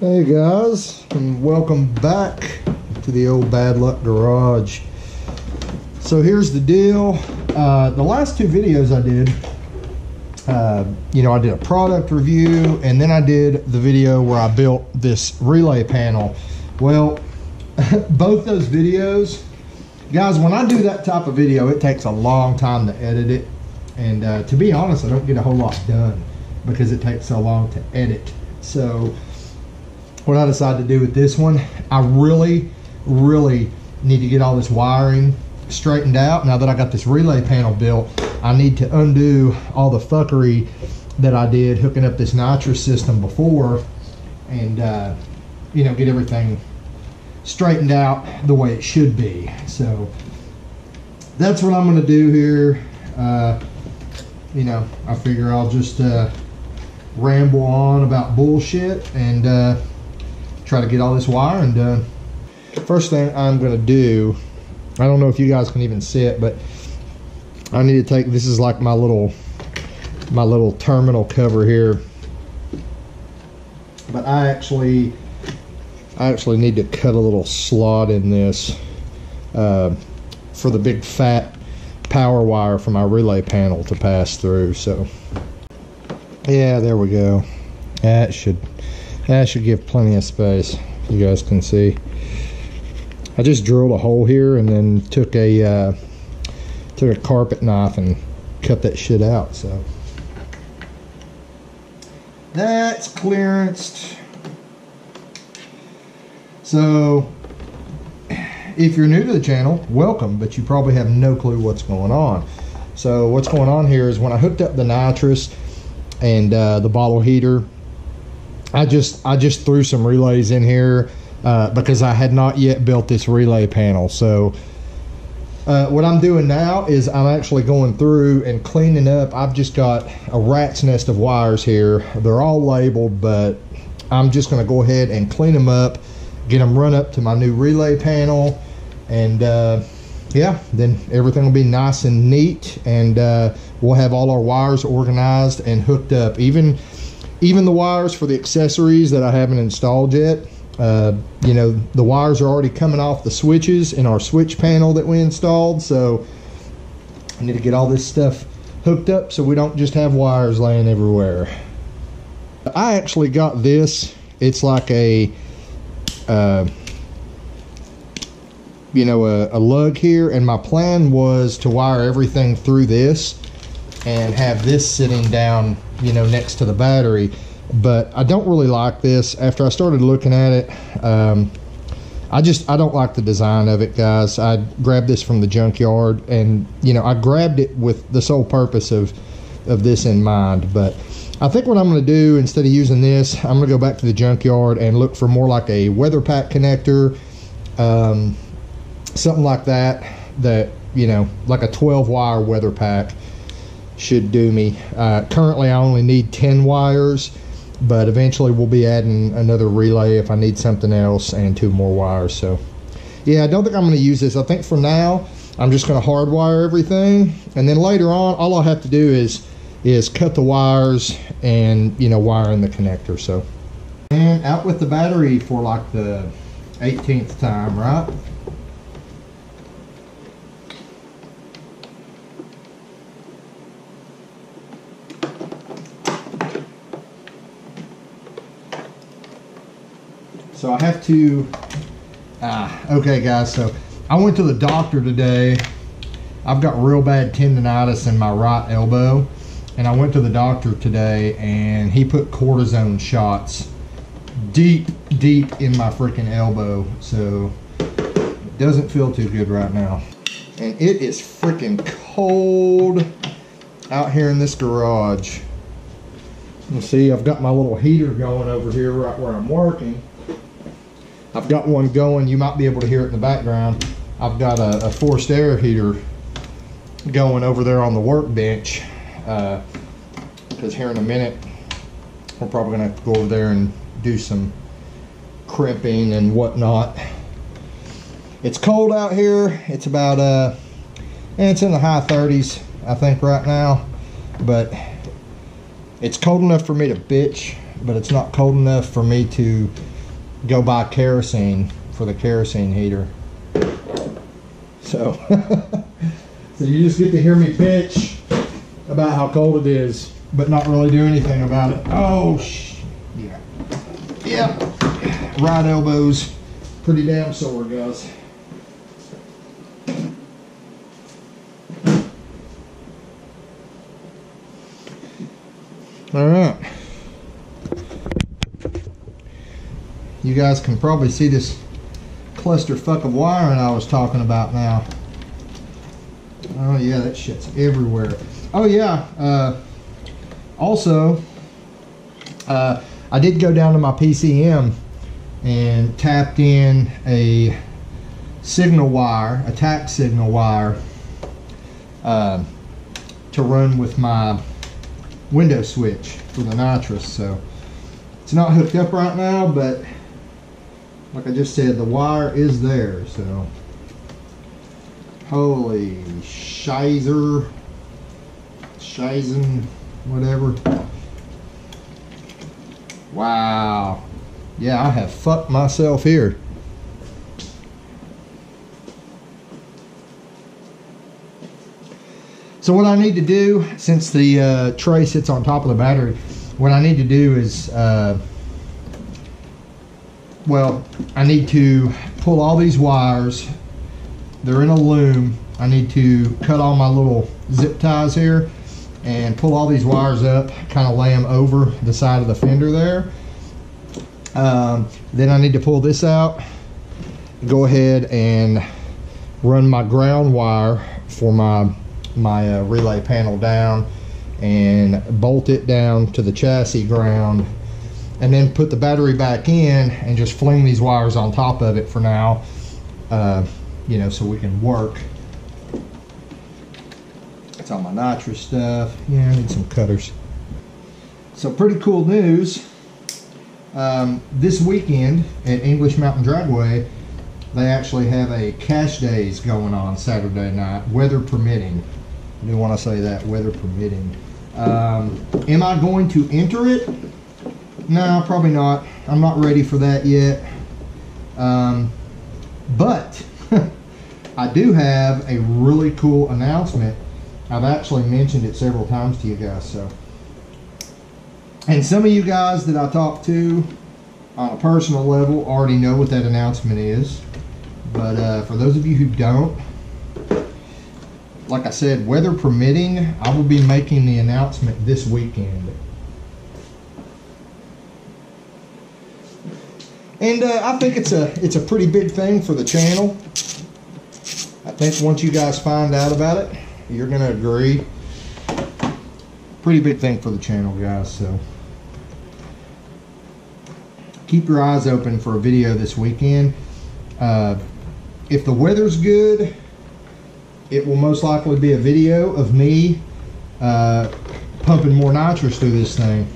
Hey guys, and welcome back to the old Bad Luck Garage. So here's the deal. The last two videos I did, I did a product review, and then I did the video where I built this relay panel. Well, both those videos, guys, when I do that type of video, it takes a long time to edit it. And to be honest, I don't get a whole lot done because it takes so long to edit. So what I decided to do with this one, I really need to get all this wiring straightened out. Now that I got this relay panel built, I need to undo all the fuckery that I did hooking up this Nitrous system before, and get everything straightened out the way it should be. So that's what I'm going to do here. I figure I'll just ramble on about bullshit and try to get all this wiring done. First thing I'm going to do, I don't know if you guys can even see it, but I need to take, this is like my little terminal cover here, but I actually need to cut a little slot in this for the big fat power wire for my relay panel to pass through. So yeah, there we go. That should give plenty of space. You guys can see I just drilled a hole here and then took a carpet knife and cut that shit out. So that's clearanced. So if you're new to the channel, welcome, but you probably have no clue what's going on. So what's going on here is when I hooked up the Nitrous and the bottle heater, I just threw some relays in here because I had not yet built this relay panel. So what I'm doing now is I'm actually going through and cleaning up. I've just got a rat's nest of wires here. They're all labeled, but I'm just going to go ahead and clean them up, get them run up to my new relay panel, and yeah, then everything will be nice and neat, and we'll have all our wires organized and hooked up. Even the wires for the accessories that I haven't installed yet, the wires are already coming off the switches in our switch panel that we installed. So I need to get all this stuff hooked up so we don't just have wires laying everywhere. I actually got this. It's like a lug here, and my plan was to wire everything through this and have this sitting down, next to the battery. But I don't really like this. After I started looking at it, I don't like the design of it, guys. I grabbed this from the junkyard, and I grabbed it with the sole purpose of this in mind. But I think what I'm going to do, instead of using this, I'm going to go back to the junkyard and look for more like a weather pack connector, something like that, like a 12 wire weather pack should do me. Currently I only need 10 wires, but eventually we'll be adding another relay if I need something else, and 2 more wires. So yeah, I don't think I'm going to use this. I think for now I'm just going to hardwire everything, and then later on all I'll have to do is cut the wires and wire in the connector. So, and out with the battery for like the 18th time, right? So I have to, okay guys, so I went to the doctor today. I've got real bad tendonitis in my right elbow, and I went to the doctor today and he put cortisone shots deep in my freaking elbow. So it doesn't feel too good right now. And it is freaking cold out here in this garage. You see, I've got my little heater going over here right where I'm working. I've got one going, you might be able to hear it in the background. I've got a forced air heater going over there on the workbench, because here in a minute we're probably gonna have to go over there and do some crimping and whatnot. It's cold out here. It's about it's in the high 30s I think right now, but it's cold enough for me to bitch, but it's not cold enough for me to go buy kerosene for the kerosene heater. So, so you just get to hear me bitch about how cold it is, but not really do anything about it. Oh, yeah. Yeah. Right elbow's pretty damn sore, guys. All right. You guys can probably see this clusterfuck of wiring I was talking about now. Oh yeah, that shit's everywhere. Oh yeah, also, I did go down to my PCM and tapped in a signal wire, a tack signal wire, to run with my window switch for the Nitrous. So it's not hooked up right now, but like I just said, the wire is there. So holy shizer, shizen, whatever. Wow. Yeah, I have fucked myself here. So what I need to do, since the tray sits on top of the battery, what I need to do is, well, I need to pull all these wires. They're in a loom. I need to cut all my little zip ties here and pull all these wires up, kind of lay them over the side of the fender there. Then I need to pull this out, go ahead and run my ground wire for my relay panel down and bolt it down to the chassis ground, and then put the battery back in and just fling these wires on top of it for now, you know, so we can work. That's all my Nitrous stuff. Yeah, I need some cutters. So pretty cool news. This weekend at English Mountain Dragway, they actually have a cash days going on Saturday night, weather permitting. I do want to say that, weather permitting. Am I going to enter it? No, probably not. I'm not ready for that yet. But I do have a really cool announcement. I've actually mentioned it several times to you guys. So, and some of you guys that I talk to on a personal level already know what that announcement is. But for those of you who don't, like I said, weather permitting, I will be making the announcement this weekend. And I think it's a pretty big thing for the channel. I think once you guys find out about it, you're gonna agree. Pretty big thing for the channel, guys. So keep your eyes open for a video this weekend. If the weather's good, it will most likely be a video of me pumping more nitrous through this thing.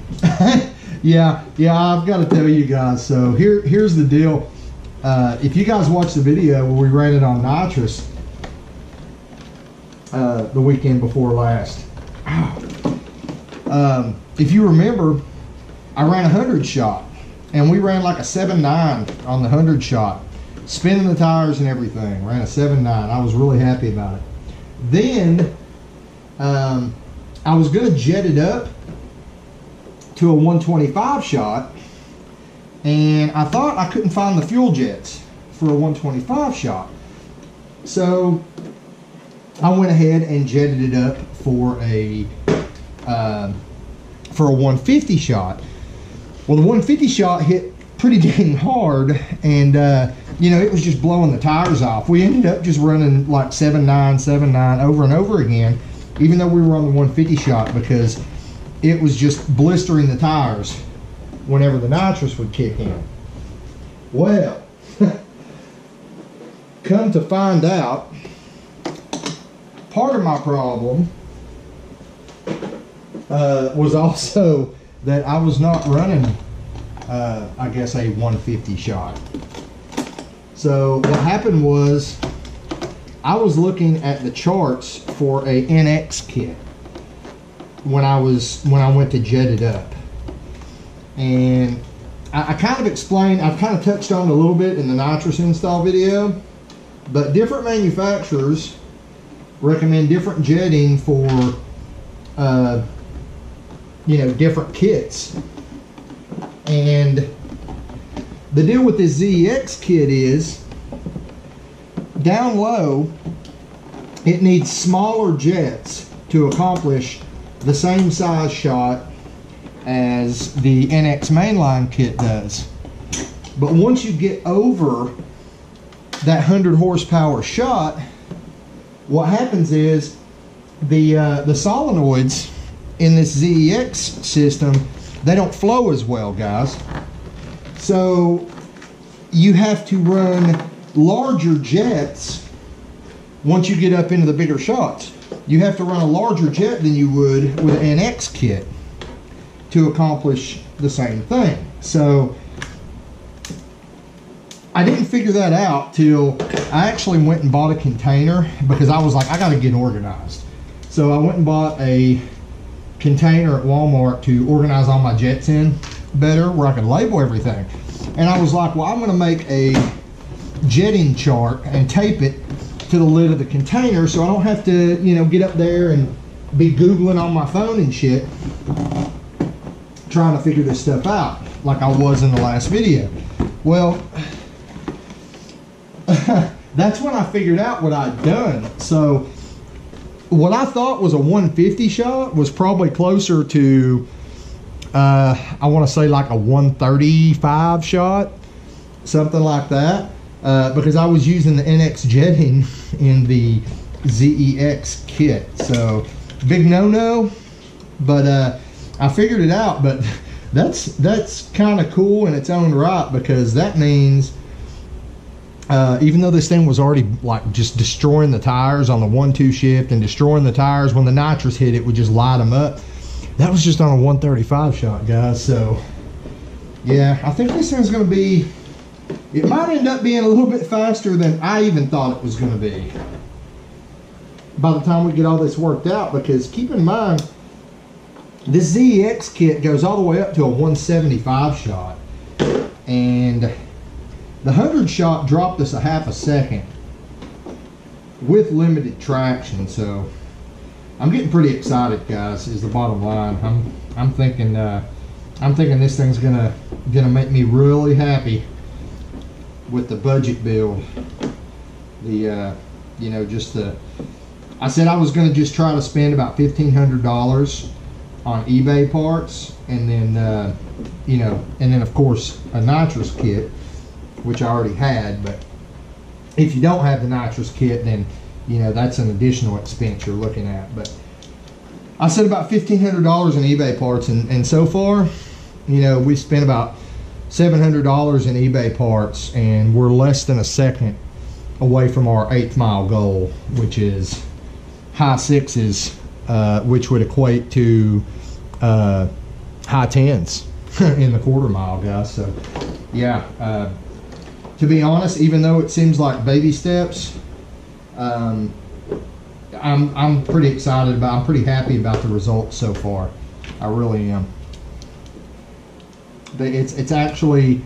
yeah, I've got to tell you guys. So here's the deal. If you guys watch the video where we ran it on nitrous the weekend before last, if you remember, I ran a 100 shot, and we ran like a 7.9 on the 100 shot, spinning the tires and everything. Ran a 7.9. I was really happy about it. Then I was going to jet it up to a 125 shot, and I thought I couldn't find the fuel jets for a 125 shot. So I went ahead and jetted it up for a 150 shot. Well, the 150 shot hit pretty dang hard, and you know, it was just blowing the tires off. We ended up just running like 7.9 over and over again, even though we were on the 150 shot, because it was just blistering the tires whenever the nitrous would kick in. Well, come to find out, part of my problem was also that I was not running, I guess, a 150 shot. So what happened was, I was looking at the charts for a NX kit when I went to jet it up, and I kind of explained, I've kind of touched on it a little bit in the nitrous install video, but different manufacturers recommend different jetting for, you know, different kits. And the deal with this ZEX kit is, down low, it needs smaller jets to accomplish the same size shot as the NX mainline kit does. But once you get over that 100 horsepower shot, what happens is the solenoids in this ZEX system, they don't flow as well, guys. So you have to run larger jets once you get up into the bigger shots. You have to run a larger jet than you would with an NX kit to accomplish the same thing. So I didn't figure that out till I actually went and bought a container, because I was like, I gotta get organized. So I went and bought a container at Walmart to organize all my jets in better, where I could label everything. And I was like, well, I'm gonna make a jetting chart and tape it to the lid of the container, so I don't have to, you know, get up there and be Googling on my phone and shit, trying to figure this stuff out like I was in the last video. Well, that's when I figured out what I'd done. So what I thought was a 150 shot was probably closer to I want to say like a 135 shot, something like that, because I was using the NX jetting in the ZEX kit. So big no-no, but I figured it out. But that's kind of cool in its own right, because that means even though this thing was already like just destroying the tires on the 1-2 shift and destroying the tires, when the nitrous hit, it would just light them up. That was just on a 135 shot, guys. So yeah, I think this thing's going to be, it might end up being a little bit faster than I even thought it was going to be by the time we get all this worked out. Because keep in mind, this ZEX kit goes all the way up to a 175 shot, and the 100 shot dropped us a half a second with limited traction. So I'm getting pretty excited, guys, is the bottom line. I'm thinking this thing's gonna make me really happy with the budget build. The you know, just the, I said I was gonna just try to spend about $1,500 on eBay parts, and then you know, and then of course a nitrous kit, which I already had. But if you don't have the nitrous kit, then you know, that's an additional expense you're looking at. But I said about $1,500 in eBay parts, and so far, you know, we spent about $700 in eBay parts, and we're less than a second away from our 8th mile goal, which is high 6s, which would equate to high 10s in the quarter mile, guys. So yeah, to be honest, even though it seems like baby steps, I'm pretty excited about, I'm pretty happy about the results so far. I really am. It's actually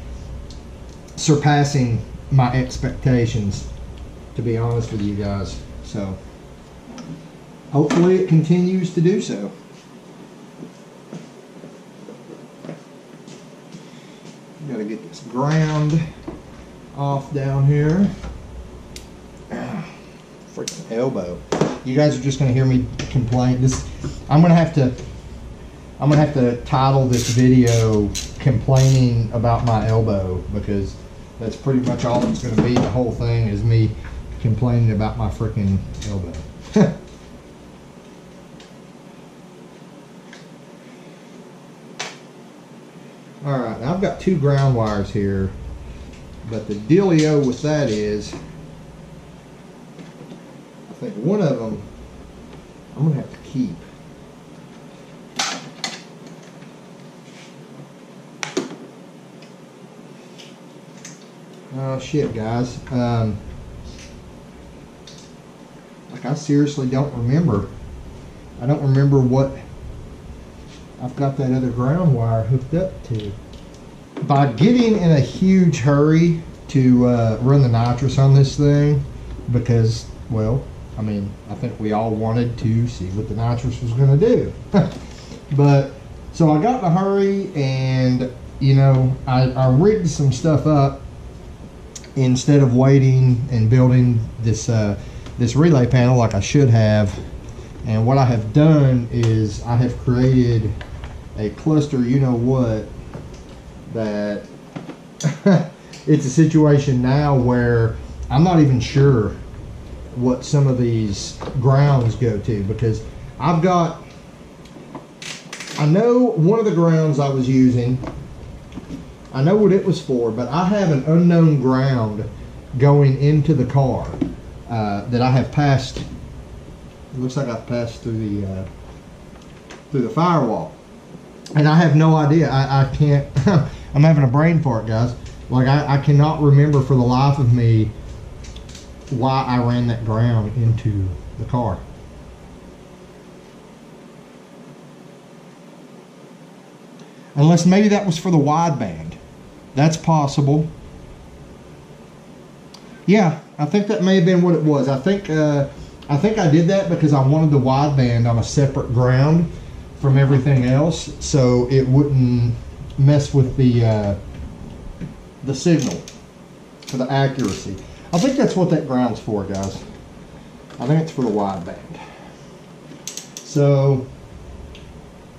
surpassing my expectations, to be honest with you guys. So hopefully it continues to do so. Gotta get this ground off down here. Freaking elbow. You guys are just gonna hear me complain. I'm gonna have to title this video complaining about my elbow, because that's pretty much all it's gonna be. The whole thing is me complaining about my freaking elbow. Alright, now I've got 2 ground wires here, but the dealio with that is, I think one of them I'm going to have to keep. Oh shit, guys. Like, I seriously don't remember. I don't remember what I've got that other ground wire hooked up to. by getting in a huge hurry to run the nitrous on this thing, because, well, I mean, I think we all wanted to see what the nitrous was going to do. But, so I got in a hurry, and, you know, I rigged some stuff up instead of waiting and building this this relay panel like I should have. And what I have done is I have created a cluster, you know what, that it's a situation now where I'm not even sure what some of these grounds go to, because I know one of the grounds I was using, I know what it was for, but I have an unknown ground going into the car that I have passed. It looks like I've passed through the firewall, and I have no idea. I can't. I'm having a brain fart, guys. Like I cannot remember for the life of me why I ran that ground into the car. Unless maybe that was for the wideband. That's possible. Yeah, I think that may have been what it was. I think I did that because I wanted the wideband on a separate ground from everything else, so it wouldn't mess with the signal for the accuracy. I think that's what that ground's for, guys. I think it's for the wideband. So,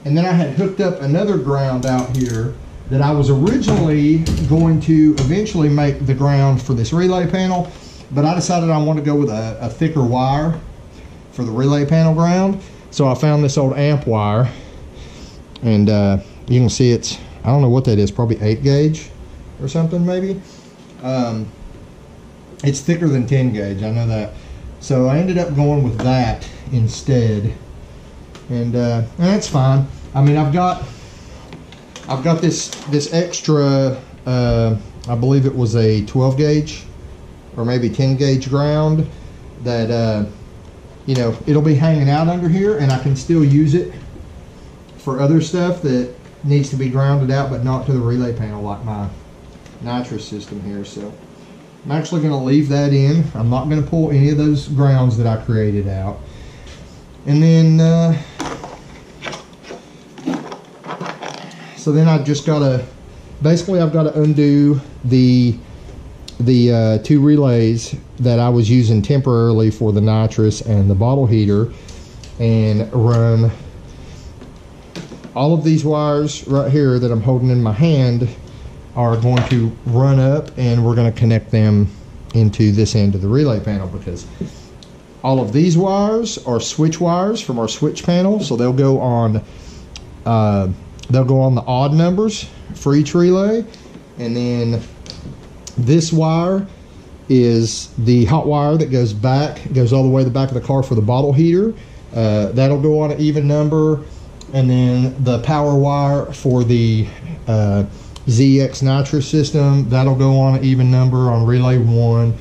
and then I had hooked up another ground out here that I was originally going to eventually make the ground for this relay panel, but I decided I want to go with a thicker wire for the relay panel ground. So I found this old amp wire, and you can see it's, I don't know what that is, probably 8 gauge or something maybe. It's thicker than 10 gauge, I know that. So I ended up going with that instead, and that's fine. I mean, I've got this extra, I believe it was a 12 gauge or maybe 10 gauge ground that you know, it'll be hanging out under here, and I can still use it for other stuff that needs to be grounded out, but not to the relay panel like my nitrous system here. So I'm actually going to leave that in. I'm not going to pull any of those grounds that I created out. And then so then I've just got to, basically I've got to undo the 2 relays that I was using temporarily for the nitrous and the bottle heater, and run all of these wires right here that I'm holding in my hand are going to run up, and we're going to connect them into this end of the relay panel, because all of these wires are switch wires from our switch panel, so they'll go on the odd numbers for each relay. And then this wire is the hot wire that goes all the way to the back of the car for the bottle heater. That'll go on an even number. And then the power wire for the ZX nitrous system, that'll go on an even number on relay 1.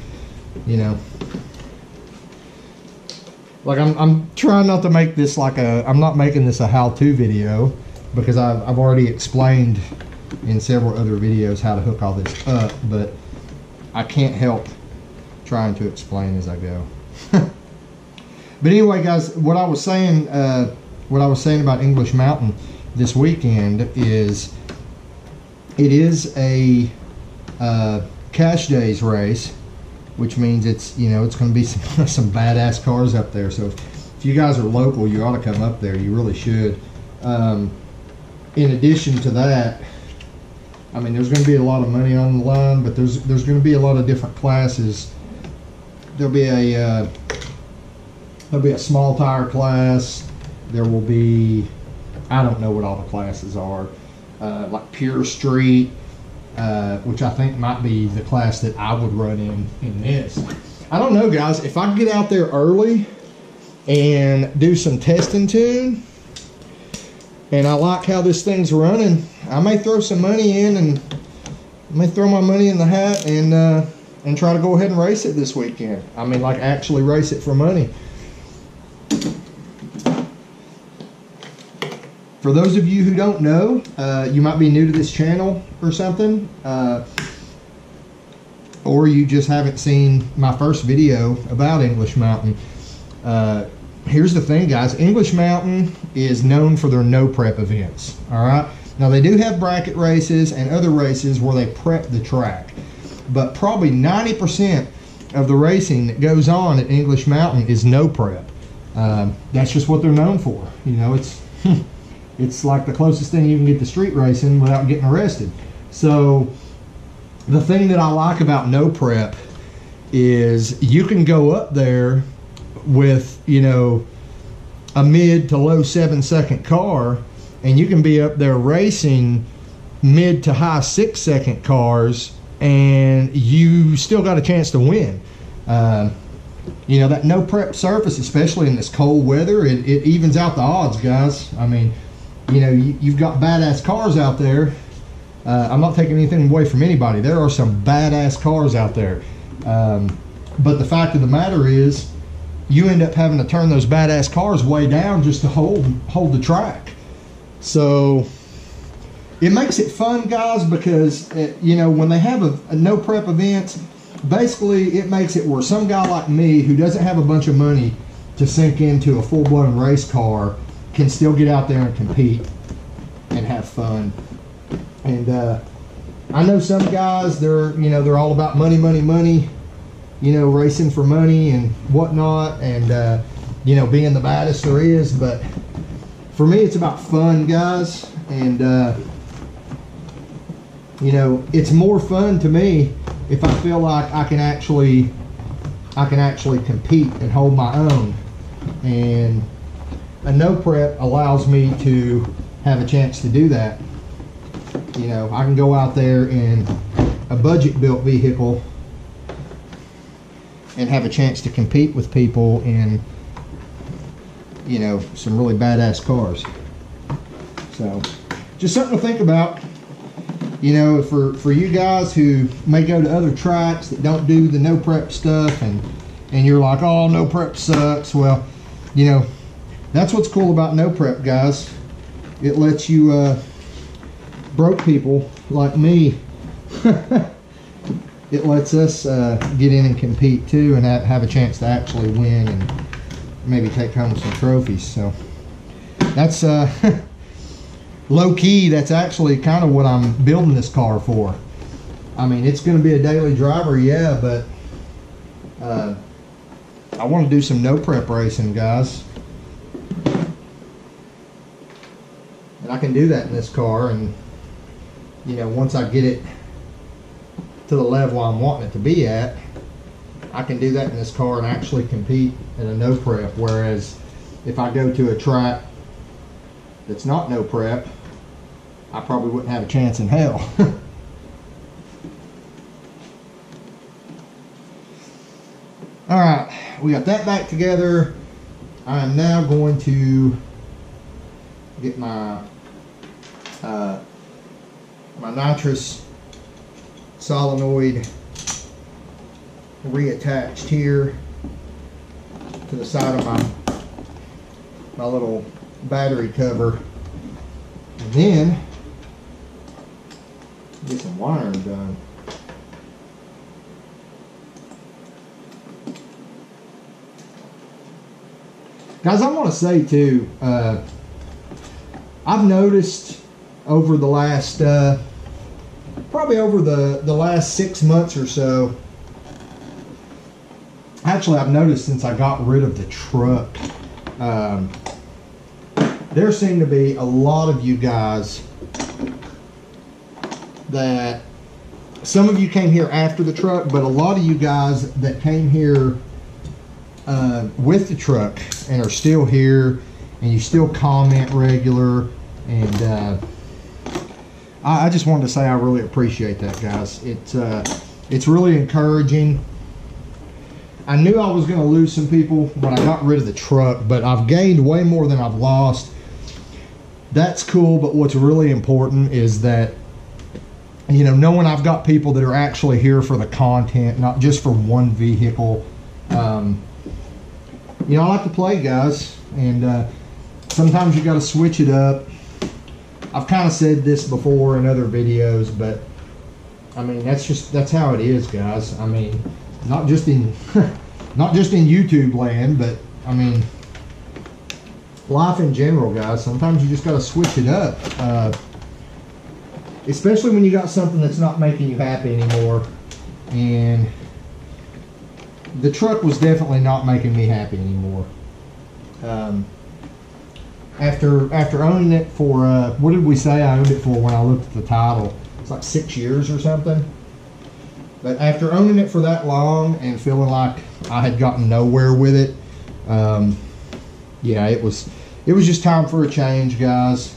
You know, like I'm trying not to make this like I'm not making this a how-to video, because I've already explained in several other videos how to hook all this up, but I can't help trying to explain as I go. But anyway, guys, what I was saying about English Mountain this weekend is it is a cash days race, which means it's, you know, it's going to be some badass cars up there. So if you guys are local, you ought to come up there. You really should. In addition to that, I mean, there's going to be a lot of money on the line, but there's going to be a lot of different classes. There'll be a small tire class. There will be, I don't know what all the classes are, like Pure Street, which I think might be the class that I would run in this. I don't know, guys. If I get out there early and do some test and tune, and I like how this thing's running, I may throw some money in, and I may throw my money in the hat and try to go ahead and race it this weekend. I mean, like actually race it for money. For those of you who don't know, you might be new to this channel or something, or you just haven't seen my first video about English Mountain. Here's the thing, guys. English Mountain is known for their no prep events. All right. Now they do have bracket races and other races where they prep the track, but probably 90% of the racing that goes on at English Mountain is no prep. That's just what they're known for. You know, it's like the closest thing you can get to street racing without getting arrested. So the thing that I like about no prep is you can go up there with, you know, a mid to low 7-second car, and you can be up there racing mid to high 6-second cars, and you still got a chance to win. You know, that no prep surface, especially in this cold weather, it evens out the odds, guys. I mean, you know, you've got badass cars out there. I'm not taking anything away from anybody. There are some badass cars out there. But the fact of the matter is, you end up having to turn those badass cars way down just to hold the track. So it makes it fun, guys, because you know, when they have a no prep event, basically it makes it where some guy like me who doesn't have a bunch of money to sink into a full-blown race car can still get out there and compete and have fun. And I know some guys, they're all about money, you know, racing for money and whatnot, and you know, being the baddest there is. But for me, it's about fun, guys. And you know, it's more fun to me if I feel like I can actually compete and hold my own. And a no prep allows me to have a chance to do that. You know, I can go out there in a budget built vehicle and have a chance to compete with people in, you know, some really badass cars. So just something to think about. You know, for you guys who may go to other tracks that don't do the no prep stuff, and you're like, oh, no prep sucks. Well, you know, that's what's cool about no prep, guys. It lets you broke people like me, it lets us get in and compete too, and have a chance to actually win and maybe take home some trophies. So that's low key, that's actually kind of what I'm building this car for. I mean, it's going to be a daily driver, yeah, but I want to do some no prep racing, guys. And I can do that in this car, and you know, once I get it to the level I'm wanting it to be at, I can do that in this car and actually compete in a no prep. Whereas if I go to a track that's not no prep, I probably wouldn't have a chance in hell. All right, we got that back together. I am now going to get my my nitrous solenoid reattached here to the side of my little battery cover, and then get some wiring done. Guys, I want to say too, I've noticed over the last probably over the last 6 months or so, actually I've noticed since I got rid of the truck, there seem to be a lot of you guys that, some of you came here after the truck, but a lot of you guys that came here with the truck and are still here, and you still comment regular, and I just wanted to say I really appreciate that, guys. It's really encouraging. I knew I was going to lose some people when I got rid of the truck, but I've gained way more than I've lost. That's cool, but what's really important is that, you know, knowing I've got people that are actually here for the content, not just for one vehicle. You know, I like to play, guys, and sometimes you got to switch it up. I've kind of said this before in other videos, but I mean, that's how it is, guys. I mean, not just in not just in YouTube land, but I mean, life in general, guys. Sometimes you just got to switch it up, especially when you got something that's not making you happy anymore. And the truck was definitely not making me happy anymore. After owning it for what did we say I owned it for when I looked at the title? It's like 6 years or something. But after owning it for that long and feeling like I had gotten nowhere with it, yeah, it was just time for a change, guys.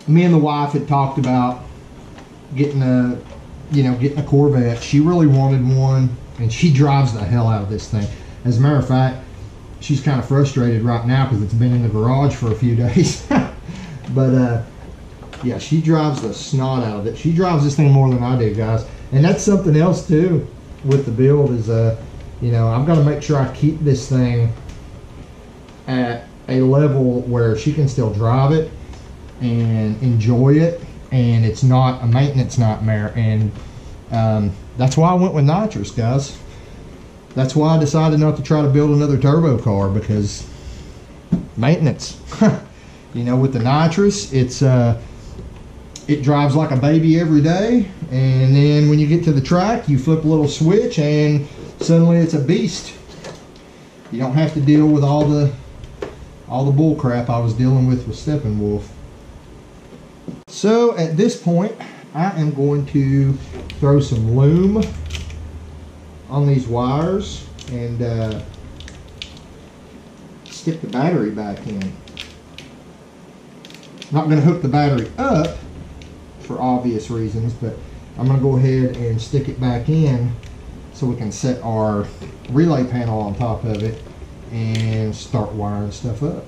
Me and the wife had talked about getting a Corvette. She really wanted one, and she drives the hell out of this thing. As a matter of fact, she's kind of frustrated right now because it's been in the garage for a few days. But yeah, she drives the snot out of it. She drives this thing more than I do, guys. And that's something else too with the build is, you know, I've got to make sure I keep this thing at a level where she can still drive it and enjoy it, and it's not a maintenance nightmare. And that's why I went with Nitrous, guys. That's why I decided not to try to build another turbo car, because maintenance. You know, with the Nitrous, it drives like a baby every day, and then when you get to the track, you flip a little switch and suddenly it's a beast. You don't have to deal with all the bull crap I was dealing with Steppenwolf. So at this point, I am going to throw some loom on these wires and stick the battery back in. Not going to hook the battery up for obvious reasons, but I'm going to go ahead and stick it back in so we can set our relay panel on top of it and start wiring stuff up.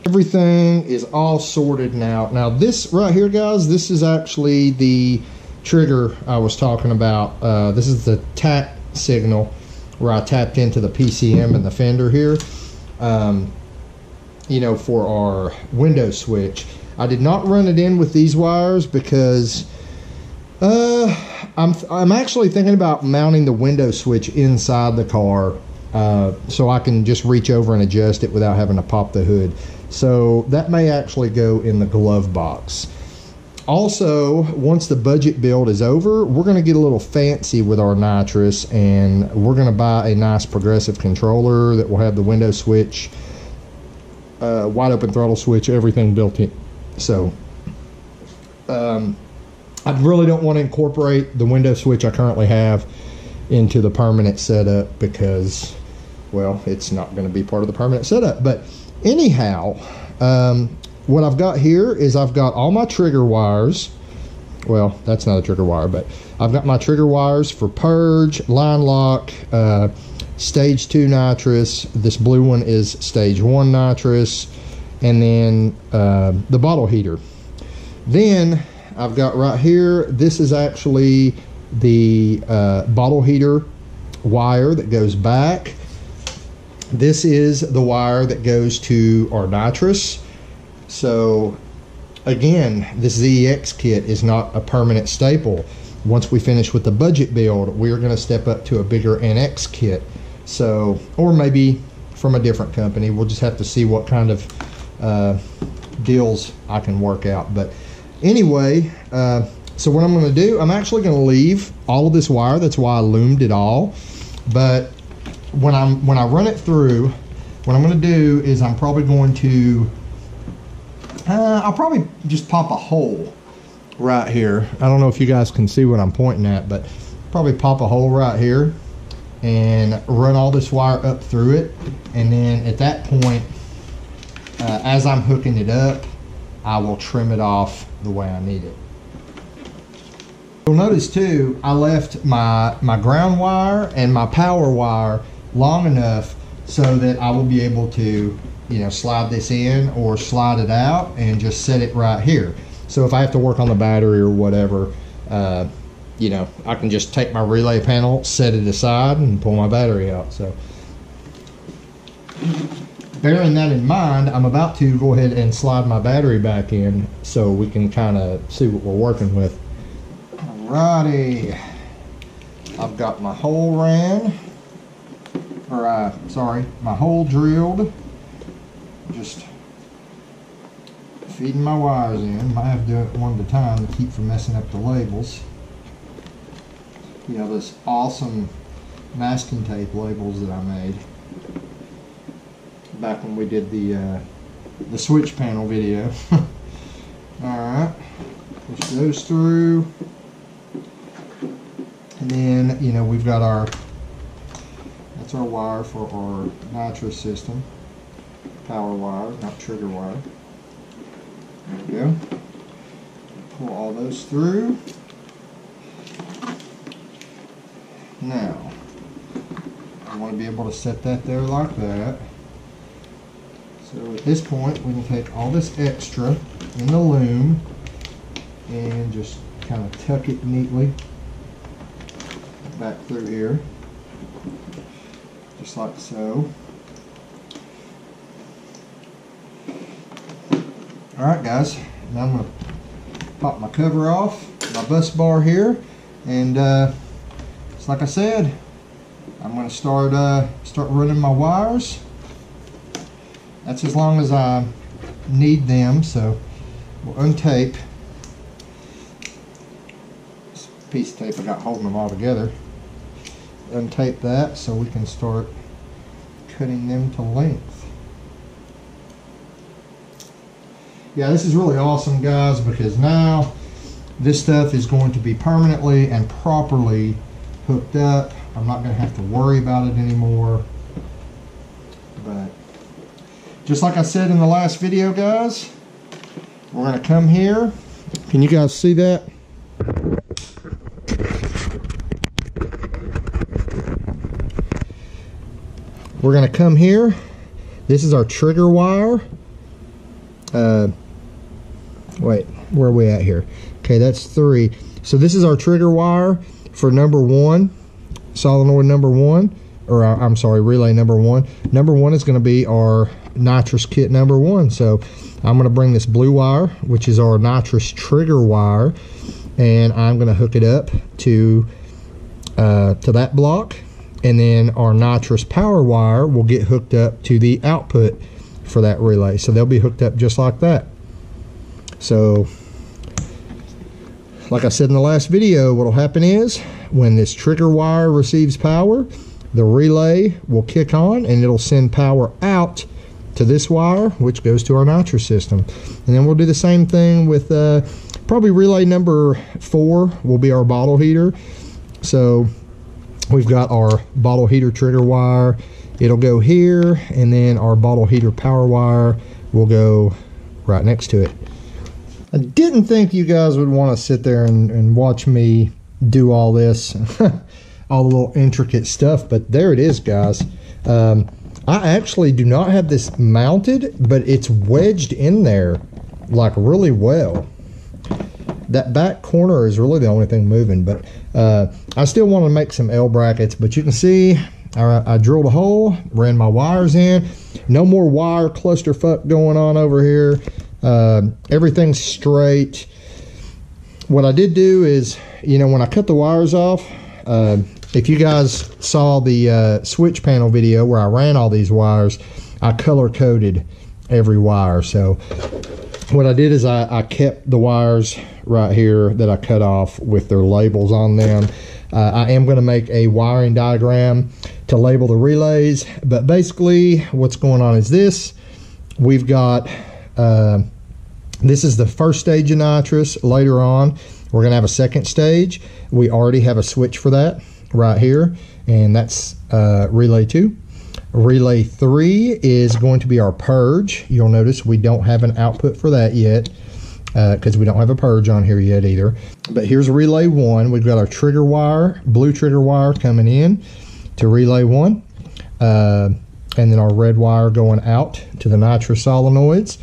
Everything is all sorted now. Now this right here, guys, this is actually the trigger I was talking about. This is the tap signal where I tapped into the PCM and the fender here, you know, for our window switch. I did not run it in with these wires because I'm actually thinking about mounting the window switch inside the car, so I can just reach over and adjust it without having to pop the hood. So that may actually go in the glove box. Also, once the budget build is over, we're going to get a little fancy with our Nitrous, and we're going to buy a nice progressive controller that will have the window switch, wide open throttle switch, everything built in. So I really don't want to incorporate the window switch I currently have into the permanent setup because, well, it's not going to be part of the permanent setup. But anyhow, what I've got here is I've got all my trigger wires. Well, that's not a trigger wire, but I've got my trigger wires for purge, line lock, stage 2 nitrous. This blue one is stage 1 nitrous, and then the bottle heater. Then I've got right here, this is actually the bottle heater wire that goes back. This is the wire that goes to our nitrous. So again, this ZEX kit is not a permanent staple. Once we finish with the budget build, we're going to step up to a bigger NX kit. So, or maybe from a different company. We'll just have to see what kind of deals I can work out. But anyway, so what I'm going to do, I'm actually going to leave all of this wire. That's why I loomed it all. But when I run it through, what I'm going to do is I'm probably going to I'll probably just pop a hole right here. I don't know if you guys can see what I'm pointing at, but probably pop a hole right here and run all this wire up through it. And then at that point, as I'm hooking it up, I will trim it off the way I need it. You'll notice too, I left my ground wire and my power wire long enough so that I will be able to, you know, slide this in or slide it out and just set it right here. So if I have to work on the battery or whatever, you know, I can just take my relay panel, set it aside, and pull my battery out. So bearing that in mind, I'm about to go ahead and slide my battery back in so we can kind of see what we're working with. Alrighty, I've got my hole ran, or sorry, my hole drilled. Just feeding my wires in. Might have to do it one at a time to keep from messing up the labels. You know, this awesome masking tape labels that I made back when we did the switch panel video. Alright, push those through. And then, you know, we've got that's our wire for our nitrous system. Power wire, not trigger wire. There we go. Pull all those through. Now, I want to be able to set that there like that. So at this point, we can take all this extra in the loom and just kind of tuck it neatly back through here, just like so. Alright guys, now I'm going to pop my cover off, my bus bar here, and just like I said, I'm going to start running my wires. That's as long as I need them, so we'll untape this piece of tape I got holding them all together. Untape that so we can start cutting them to length. Yeah, this is really awesome, guys, because now this stuff is going to be permanently and properly hooked up. I'm not going to have to worry about it anymore. But just like I said in the last video, guys, we're going to come here. Can you guys see that? We're going to come here. This is our trigger wire. Wait, where are we at here? Okay, that's 3. So this is our trigger wire for number 1, solenoid number 1, or I'm sorry, relay number 1. Number 1 is going to be our nitrous kit number 1. So I'm going to bring this blue wire, which is our nitrous trigger wire, and I'm going to hook it up to that block, and then our nitrous power wire will get hooked up to the output for that relay. So they'll be hooked up just like that. So like I said in the last video, what will happen is when this trigger wire receives power, the relay will kick on and it'll send power out to this wire, which goes to our nitrous system. And then we'll do the same thing with probably relay number 4 will be our bottle heater. So we've got our bottle heater trigger wire. It'll go here, and then our bottle heater power wire will go right next to it. I didn't think you guys would want to sit there and watch me do all this, all the little intricate stuff, but there it is, guys. I actually do not have this mounted, but it's wedged in there like really well. That back corner is really the only thing moving, but I still want to make some L brackets, but you can see I drilled a hole, ran my wires in. No more wire clusterfuck going on over here. Everything's straight. What I did do is, you know, when I cut the wires off, if you guys saw the switch panel video where I ran all these wires, I color coded every wire. So what I did is I kept the wires right here that I cut off with their labels on them. I am going to make a wiring diagram to label the relays, but basically what's going on is this. We've got this is the first stage of nitrous. Later on we're going to have a second stage. We already have a switch for that right here, and that's relay 2. Relay 3 is going to be our purge. You'll notice we don't have an output for that yet because we don't have a purge on here yet either. But here's relay 1. We've got our trigger wire, blue trigger wire coming in to relay 1, and then our red wire going out to the nitrous solenoids.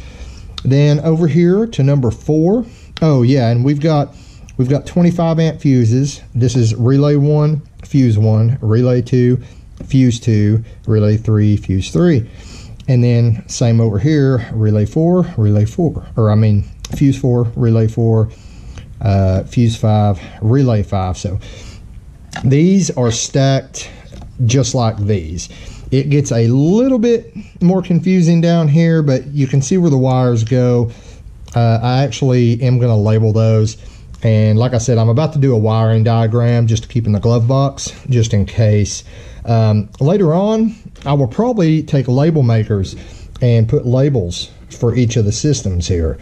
Then over here to number 4. Oh yeah, and we've got 25 amp fuses. This is relay 1, fuse 1, relay 2, fuse 2, relay 3, fuse 3. And then same over here, relay 4, relay 4, or I mean fuse 4, relay 4, fuse 5, relay 5. So these are stacked just like these. It gets a little bit more confusing down here, but you can see where the wires go. I actually am going to label those. And like I said, I'm about to do a wiring diagram just to keep in the glove box, just in case. Later on, I will probably take label makers and put labels for each of the systems here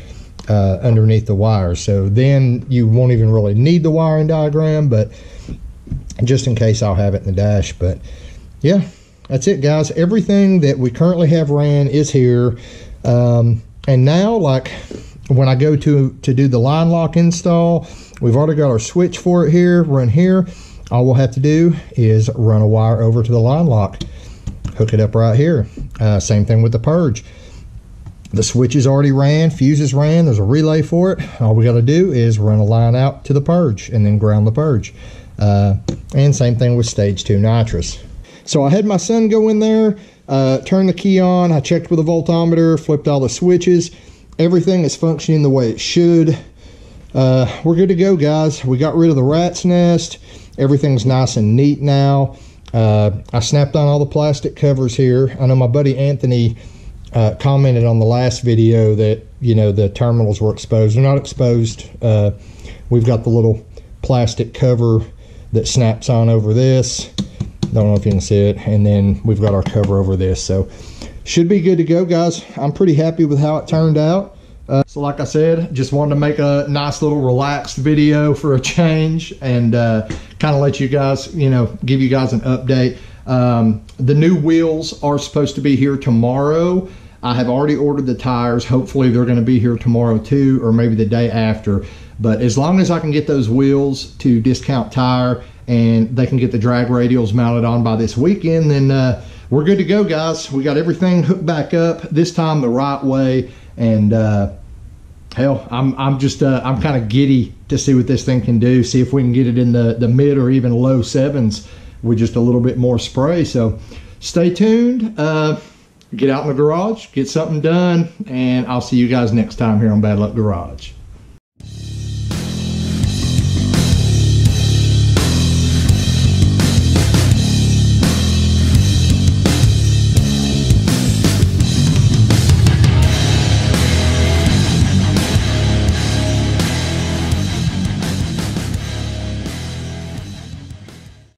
underneath the wires. So then you won't even really need the wiring diagram, but just in case, I'll have it in the dash. But yeah, that's it, guys. Everything that we currently have ran is here. And now, like when I go to do the line lock install, we've already got our switch for it here, run here. All we'll have to do is run a wire over to the line lock, hook it up right here. Same thing with the purge. The switch is already ran, fuses ran, there's a relay for it. All we got to do is run a line out to the purge and then ground the purge. And same thing with stage 2 nitrous. So I had my son go in there, turn the key on, I checked with a voltometer, flipped all the switches. Everything is functioning the way it should. We're good to go, guys. We got rid of the rat's nest. Everything's nice and neat now. I snapped on all the plastic covers here. I know my buddy Anthony commented on the last video that, you know, the terminals were exposed. They're not exposed. We've got the little plastic cover that snaps on over this. Don't know if you can see it. And then we've got our cover over this. So should be good to go, guys. I'm pretty happy with how it turned out. So like I said, just wanted to make a nice little relaxed video for a change and kind of let you guys, you know, give you guys an update. The new wheels are supposed to be here tomorrow. I have already ordered the tires. Hopefully they're going to be here tomorrow too, or maybe the day after. But as long as I can get those wheels to Discount Tire and they can get the drag radials mounted on by this weekend, then we're good to go, guys. We got everything hooked back up, this time the right way. And hell, I'm kind of giddy to see what this thing can do. See if we can get it in the mid or even low 7s with just a little bit more spray. So stay tuned. Get out in the garage, get something done, and I'll see you guys next time here on Bad Luck Garage.